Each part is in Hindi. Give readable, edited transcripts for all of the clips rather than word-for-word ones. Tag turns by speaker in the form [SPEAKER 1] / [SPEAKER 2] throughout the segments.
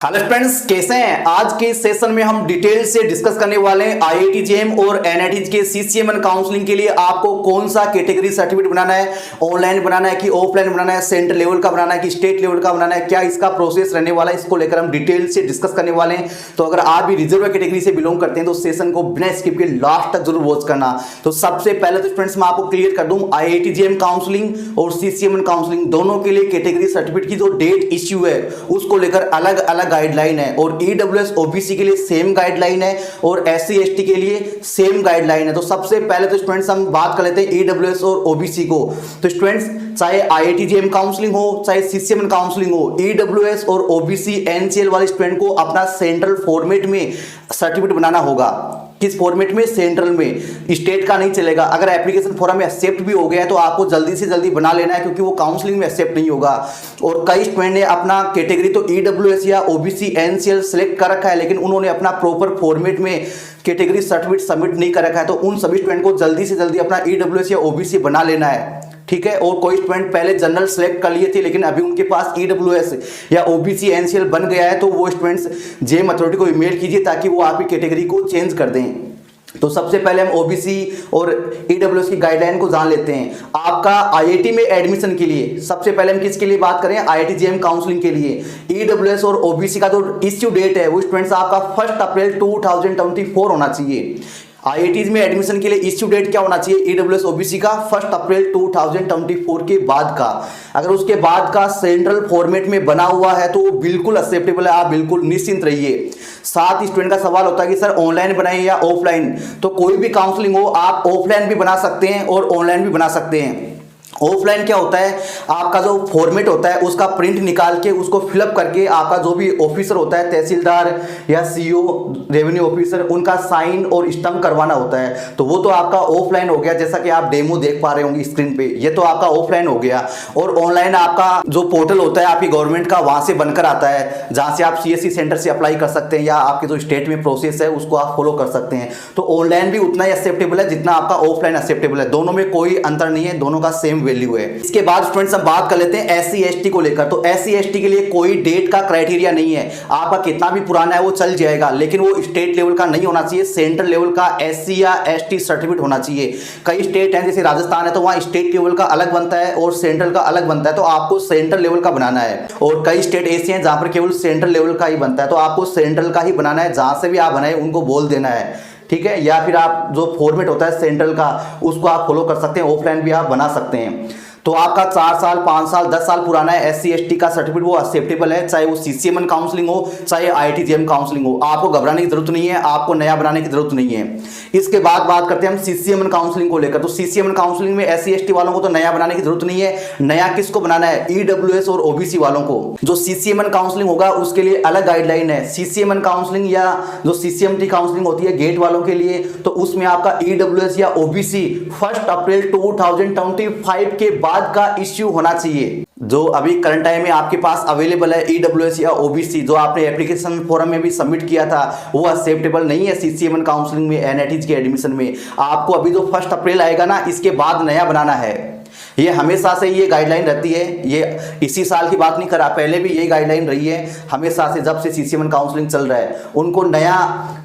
[SPEAKER 1] हेलो फ्रेंड्स, कैसे हैं। आज के सेशन में हम डिटेल से डिस्कस करने वाले हैं आईआईटी जेईई और एनआईटी के सीसीएमएन काउंसलिंग के लिए आपको कौन सा कैटेगरी सर्टिफिकेट बनाना है, ऑनलाइन बनाना है कि ऑफलाइन बनाना है, सेंट्रल लेवल का बनाना है कि स्टेट लेवल का बनाना है, क्या इसका प्रोसेस रहने वाला है, इसको लेकर हम डिटेल से डिस्कस करने वाले हैं। तो अगर आप भी रिजर्व कैटेगरी से बिलोंग करते हैं तो सेशन को बिना स्किप के लास्ट तक जरूर वॉच करना। तो सबसे पहले तो फ्रेंड्स मैं आपको क्लियर कर दूं, आईआईटी जेईई काउंसलिंग और सीसीएमएन काउंसलिंग दोनों के लिए कैटेगरी सर्टिफिकेट की जो डेट इश्यू है उसको लेकर अलग अलग गाइडलाइन है और ईडब्ल्यूएस ओबीसी के लिए सेम गाइडलाइन है और एससी एसटी के लिए सेम गाइडलाइन है। तो सबसे पहले तो स्टूडेंट्स हम बात कर लेते हैं ईडब्ल्यूएस और ओबीसी को। तो स्टूडेंट्स चाहे आईआईटी जेईई काउंसलिंग हो चाहे सीसीएमएन काउंसलिंग हो, ईडब्ल्यूएस और ओबीसी एनसीएल वाले स्टूडेंट को अपना सेंट्रल फॉर्मेट में सर्टिफिकेट बनाना होगा। किस फॉर्मेट में? सेंट्रल में, स्टेट का नहीं चलेगा। अगर एप्लीकेशन फॉर्म में एक्सेप्ट भी हो गया है तो आपको जल्दी से जल्दी बना लेना है क्योंकि वो काउंसलिंग में एक्सेप्ट नहीं होगा। और कई स्टूडेंट ने अपना कैटेगरी तो ईडब्ल्यूएस या ओबीसी एनसीएल सेलेक्ट कर रखा है लेकिन उन्होंने अपना प्रॉपर फॉर्मेट में कैटेगरी सर्टिफिकेट सबमिट नहीं कर रखा है। तो उन सभी स्टूडेंट को जल्दी से जल्दी अपना ईडब्ल्यूएस या ओबीसी बना लेना है, ठीक है। और कोई स्टूडेंट पहले जनरल सेलेक्ट कर लिए थे लेकिन अभी उनके पास ईडब्ल्यूएस या ओबीसी एनसीएल बन गया है तो वो स्टूडेंट्स जेईई अथॉरिटी को ईमेल कीजिए ताकि वो आपकी कैटेगरी को चेंज कर दें। तो सबसे पहले हम ओबीसी और ईडब्ल्यूएस की गाइडलाइन को जान लेते हैं। आपका आईआईटी में एडमिशन के लिए सबसे पहले हम किसके लिए बात करें? आईआईटी जेईई काउंसलिंग के लिए ईडब्ल्यूएस और ओबीसी का जो इश्यू डेट है वो स्टूडेंट्स आपका 1 अप्रैल 2024 होना चाहिए। आईआईटीज में एडमिशन के लिए इश्यू डेट क्या होना चाहिए? ईडब्ल्यूएस ओबीसी का 1 अप्रैल 2024 के बाद का। अगर उसके बाद का सेंट्रल फॉर्मेट में बना हुआ है तो वो बिल्कुल एक्सेप्टेबल है, आप बिल्कुल निश्चिंत रहिए। साथ ही स्टूडेंट का सवाल होता है कि सर ऑनलाइन बनाएं या ऑफलाइन। तो कोई भी काउंसलिंग हो आप ऑफलाइन भी बना सकते हैं और ऑनलाइन भी बना सकते हैं। ऑफलाइन क्या होता है? आपका जो फॉर्मेट होता है उसका प्रिंट निकाल के उसको फिलअप करके आपका जो भी ऑफिसर होता है, तहसीलदार या सीईओ, रेवेन्यू ऑफिसर, उनका साइन और स्टंप करवाना होता है। तो वो तो आपका ऑफलाइन हो गया, जैसा कि आप डेमो देख पा रहे होंगे स्क्रीन पे, ये तो आपका ऑफलाइन हो गया। और ऑनलाइन आपका जो पोर्टल होता है आपकी गवर्नमेंट का वहां से बनकर आता है जहां से आप सीएससी सेंटर से अप्लाई कर सकते हैं या आपके जो स्टेट में प्रोसेस है उसको आप फॉलो कर सकते हैं। तो ऑनलाइन भी उतना ही एक्सेप्टेबल है जितना आपका ऑफलाइन एक्सेप्टेबल है, दोनों में कोई अंतर नहीं है, दोनों का सेम वैल्यू है। इसके बाद स्टूडेंट्स हम बात कर लेते हैं एससी एसटी को लेकर। तो एससी एसटी के लिए कोई डेट का क्राइटेरिया नहीं है, आपका कितना भी पुराना है वो चल जाएगा लेकिन वो स्टेट लेवल का नहीं होना चाहिए, सेंट्रल लेवल का एससी या एसटी सर्टिफिकेट होना चाहिए। कई स्टेट हैं जैसे राजस्थान है तो वहां स्टेट लेवल का अलग बनता है और सेंट्रल का अलग बनता है, तो आपको सेंट्रल लेवल का बनाना है। और कई स्टेट ऐसे हैं जहां पर केवल सेंट्रल लेवल का ही बनता है, तो आपको सेंट्रल का ही बनाना है। जहां से भी आप बनाए उनको बोल देना है, ठीक है। या फिर आप जो फॉर्मेट होता है सेंट्रल का उसको आप फॉलो कर सकते हैं, ऑफलाइन भी आप बना सकते हैं। तो आपका 4 साल 5 साल 10 साल पुराना है एससी एसटी का सर्टिफिकेट वो एक्सेप्टेबल है, चाहे वो सीसीएमएन काउंसलिंग हो चाहे आईआईटी जेईई काउंसलिंग हो। आपको घबराने की जरूरत नहीं है, आपको नया बनाने की जरूरत नहीं है। इसके बाद बात करते हैं हम सीसीएमएन काउंसलिंग को लेकर। तो सीसीएमएन काउंसलिंग में एससी एसटी वालों को तो नया बनाने की जरूरत नहीं है। नया किसको बनाना है? ईडब्ल्यूएस और ओबीसी वालों को। जो सीसीएमएन काउंसलिंग होगा उसके लिए अलग गाइडलाइन है। सीसीएमएन काउंसलिंग या जो सीसीएमटी काउंसलिंग होती है गेट वालों के लिए, तो उसमें आपका ईडब्ल्यूएस या ओबीसी 1 अप्रैल 2025 के बाद का इश्यू होना चाहिए। जो अभी करंट टाइम में आपके पास अवेलेबल है ईडब्ल्यूएस या ओबीसी, जो आपने एप्लीकेशन फॉर्म में भी सबमिट किया था वो एक्सेप्टेबल नहीं है सीसीएमएन काउंसलिंग में, एनआईटी के एडमिशन में। आपको अभी जो 1 अप्रैल आएगा ना इसके बाद नया बनाना है। ये हमेशा से ये गाइडलाइन रहती है, ये इसी साल की बात नहीं करा, पहले भी यही गाइडलाइन रही है हमेशा से। जब से सीसीएमएन काउंसलिंग चल रहा है उनको नया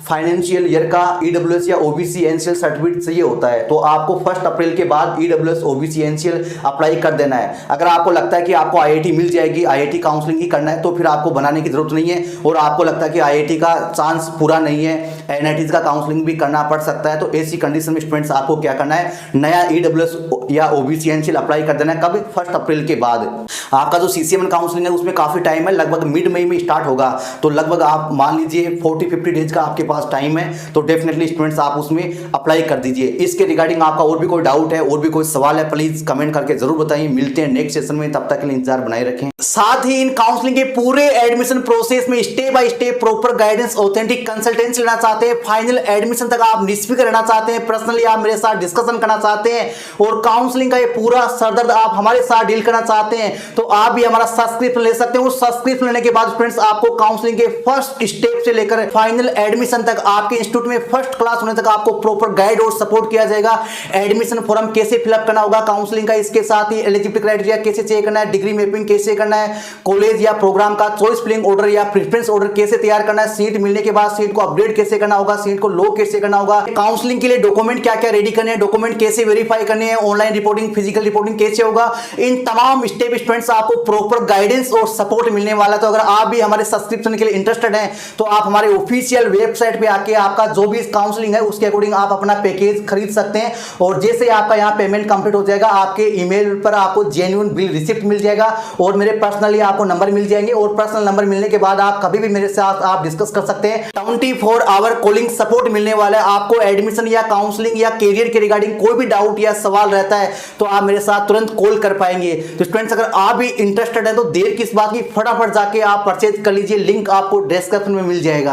[SPEAKER 1] फाइनेंशियल ईयर का ईडब्ल्यूएस या ओबीसी एनसीएल सर्टिफिकेट चाहिए होता है, तो आपको 1 अप्रैल के बाद ईडब्ल्यूएस ओबीसी एनसीएल अप्लाई कर देना है। अगर आपको लगता है कि आपको आईआईटी मिल जाएगी, आईआईटी काउंसलिंग ही करना है, तो फिर आपको बनाने की जरूरत नहीं है। और आपको लगता है कि आईआईटी का चांस पूरा नहीं है, एनआईटी का काउंसलिंग भी करना पड़ सकता है, तो ऐसी कंडीशन में स्टूडेंट्स आपको क्या करना है? नया ईडब्ल्यूएस या ओबीसी एनसीएल अप्लाई कर देना है। कब? 1 अप्रैल के बाद। आपका जो सीसीएमएन काउंसलिंग है उसमें काफी टाइम है, लगभग मिड मई में स्टार्ट होगा, तो लगभग आप मान लीजिए 40-50 डेज का आपके पास टाइम है। तो डेफिनेटली स्टूडेंट्स आप उसमें अप्लाई कर दीजिए। इसके रिगार्डिंग आपका और भी कोई डाउट है और भी कोई सवाल है प्लीज कमेंट करके जरूर बताइए। मिलते हैं नेक्स्ट सेशन में, तब तक के लिए इंतजार बनाए रखें। साथ ही इन काउंसलिंग के पूरे एडमिशन प्रोसेस में step by step proper guidance, authentic consultancy लेना चाहते चाहते हैं, फाइनल एडमिशन तक आप निष्फिक्र रहना चाहते हैं, पर्सनली आप मेरे साथ डिस्कशन करना चाहते हैं और काउंसलिंग का ये पूरा सरदर्द आप हमारे साथ डील करना चाहते हैं, तो आप भी हमारा सब्सक्रिप्शन ले सकते हैं। उस सब्सक्रिप्शन लेने के बाद फ्रेंड्स आपको काउंसलिंग के फर्स्ट स्टेप से लेकर फाइनल एडमिशन तक आपके इंस्टीट्यूट में फर्स्ट क्लास होने तक आपको प्रॉपर गाइड और सपोर्ट किया जाएगा। एडमिशन फॉर्म कैसे फिलअप करना होगा काउंसलिंग का, इसके साथ ही एलिजिबिलिटी क्राइटेरिया कैसे चेक करना है, डिग्री मैपिंग कैसे करना है, कॉलेज या प्रोग्राम का चॉइस फिलिंग ऑर्डर या प्रेफरेंस ऑर्डर कैसे तैयार करना है, सीट मिलने के बाद सीट को अपडेट कैसे करना होगा, सीट को लॉक कैसे करना होगा, काउंसलिंग के लिए डॉक्यूमेंट क्या क्या रेडी करने हैं, डॉक्यूमेंट कैसे वेरीफाई करने हैं, ऑनलाइन रिपोर्टिंग फिजिकल रिपोर्टिंग कैसे होगा, इन तमाम स्टेप स्टूडेंट्स आपको प्रॉपर गाइडेंस और सपोर्ट मिलने वाला है। तो अगर आप भी हमारे सब्सक्रिप्शन के लिए इंटरेस्टेड हैं तो आप हमारे ऑफिशियल वेबसाइट पे आके आपका जो भी काउंसलिंग है उसके अकॉर्डिंग आप अपना पैकेज खरीद सकते हैं और जैसे आपका यहाँ पेमेंट कंप्लीट हो जाएगा आपके ईमेल पर आपको जेन्युइन बिल रिसिप्ट मिल जाएगा और मेरे पर्सनली आपको नंबर मिल जाएंगे और पर्सनल नंबर मिलने के बाद आप कभी भी मेरे साथ आप डिस्कस कर सकते हैं। 24 आवर कॉलिंग सपोर्ट मिलने वाला है। आपको एडमिशन या काउंसलिंग या करियर के रिगार्डिंग कोई भी डाउट या सवाल रहता है तो आप मेरे साथ तुरंत कॉल कर पाएंगे। तो स्टूडेंट्स अगर आप भी इंटरेस्टेड है तो देर किस बात की, फटाफट जाके आप परचेज कर लीजिए, लिंक आपको डिस्क्रिप्शन में मिल जाएगा।